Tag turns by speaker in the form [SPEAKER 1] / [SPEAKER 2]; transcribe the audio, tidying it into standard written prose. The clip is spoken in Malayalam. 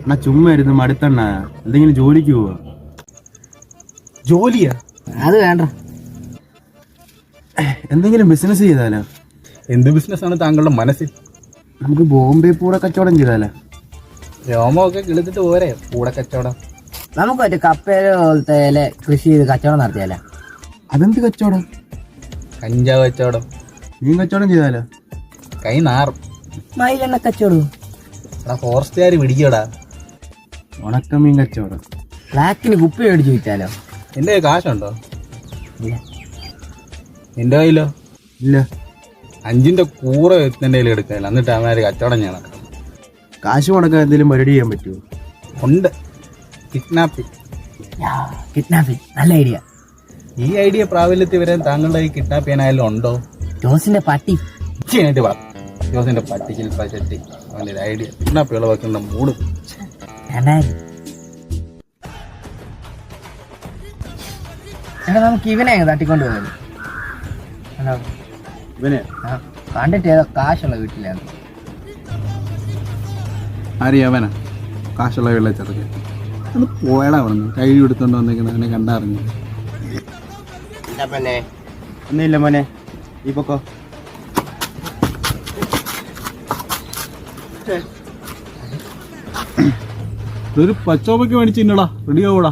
[SPEAKER 1] എന്നാ ചുമ്മാ ഇരുന്ന് മടുത്തണ്ണ എന്തെങ്കിലും ജോലിക്ക് പോവാ.
[SPEAKER 2] ജോലിയാ?
[SPEAKER 3] അത് വേണ്ട.
[SPEAKER 1] എന്തെങ്കിലും ബിസിനസ് ചെയ്താലോ?
[SPEAKER 2] എന്ത് ബിസിനസ്സാണ് താങ്കളുടെ മനസ്സിൽ?
[SPEAKER 1] നമുക്ക് ബോംബെ പൂട കച്ചവടം ചെയ്താലോ?
[SPEAKER 2] രോമമൊക്കെ കിളിത്തിട്ട് പോരെ പൂട കച്ചവടം.
[SPEAKER 3] നമുക്ക് മറ്റേ കപ്പേല പോലത്തെ കൃഷി ചെയ്ത് കച്ചവടം നടത്തിയാലോ?
[SPEAKER 1] അതെന്ത് കച്ചവടം?
[SPEAKER 2] കഞ്ചാവ് കച്ചവടം.
[SPEAKER 1] മീൻ കച്ചവടം ചെയ്താലോ?
[SPEAKER 2] കൈ നാറും.
[SPEAKER 3] മയിലെണ്ണ കച്ചവടം.
[SPEAKER 2] എടാ ഫോറസ്റ്റുകാർ പിടിക്കടാ.
[SPEAKER 1] ഉണക്കമീൻ കച്ചവടം.
[SPEAKER 3] ബ്ലാക്കിന് കുപ്പി മേടിച്ച് വിറ്റാലോ?
[SPEAKER 2] എൻ്റെ കയ്യിൽ കാശുണ്ടോ? നിന്റെ കയ്യിലോ?
[SPEAKER 1] ഇല്ല.
[SPEAKER 2] 5ന്റെ കൂറ എൻ്റെ കയ്യിൽ എടുക്കാനില്ല, എന്നിട്ട് അവന്മാര് കച്ചവടം ചെയ്യണം.
[SPEAKER 1] കാശ് മുടക്കാൻ എന്തെങ്കിലും പരിപാടി ചെയ്യാൻ പറ്റുമോ?
[SPEAKER 2] ഉണ്ട്, കിഡ്നാപ്പിംഗ്.
[SPEAKER 3] കിഡ്നാപ്പിംഗ് നല്ല ഐഡിയ.
[SPEAKER 2] ഈ ഐഡിയ പ്രാബല്യത്തിൽ വരാൻ താങ്കളുടെ ഈ കിഡ്നാപ്പ് ചെയ്യാനായാലും ഉണ്ടോ?
[SPEAKER 3] ജോസിന്റെ പട്ടി
[SPEAKER 2] ചെയ്യാനായിട്ട് പറ. ജോസിന്റെ പട്ടിക്കിൽ പശട്ടി അവൻ്റെ ഒരു ഐഡിയ കിഡ്നാപ്പ് ഇളവാക്കേണ്ട മൂടും.
[SPEAKER 3] എടാ നമുക്ക് ഇവനെ തട്ടിക്കൊണ്ട് പോകുന്നത്.
[SPEAKER 1] ഇവനെ
[SPEAKER 3] കണ്ടിട്ട് ഏതോ കാശുള്ള വീട്ടിലാണ്.
[SPEAKER 2] ആരെയാവനാ? കാശുള്ള വെള്ളച്ചെറുക്കൻ. അത് പോയടാ പറഞ്ഞു. കൈ എടുത്തോണ്ട് വന്നേക്കുന്നത് അവനെ കണ്ടറിഞ്ഞു.
[SPEAKER 1] ഒന്നുമില്ല മോനെ, ഈ പൊക്കോ.
[SPEAKER 2] ഒരു പച്ചോപ്പയ്ക്ക് മേടിച്ചിന്നടാ, റെഡി ആവൂടാ.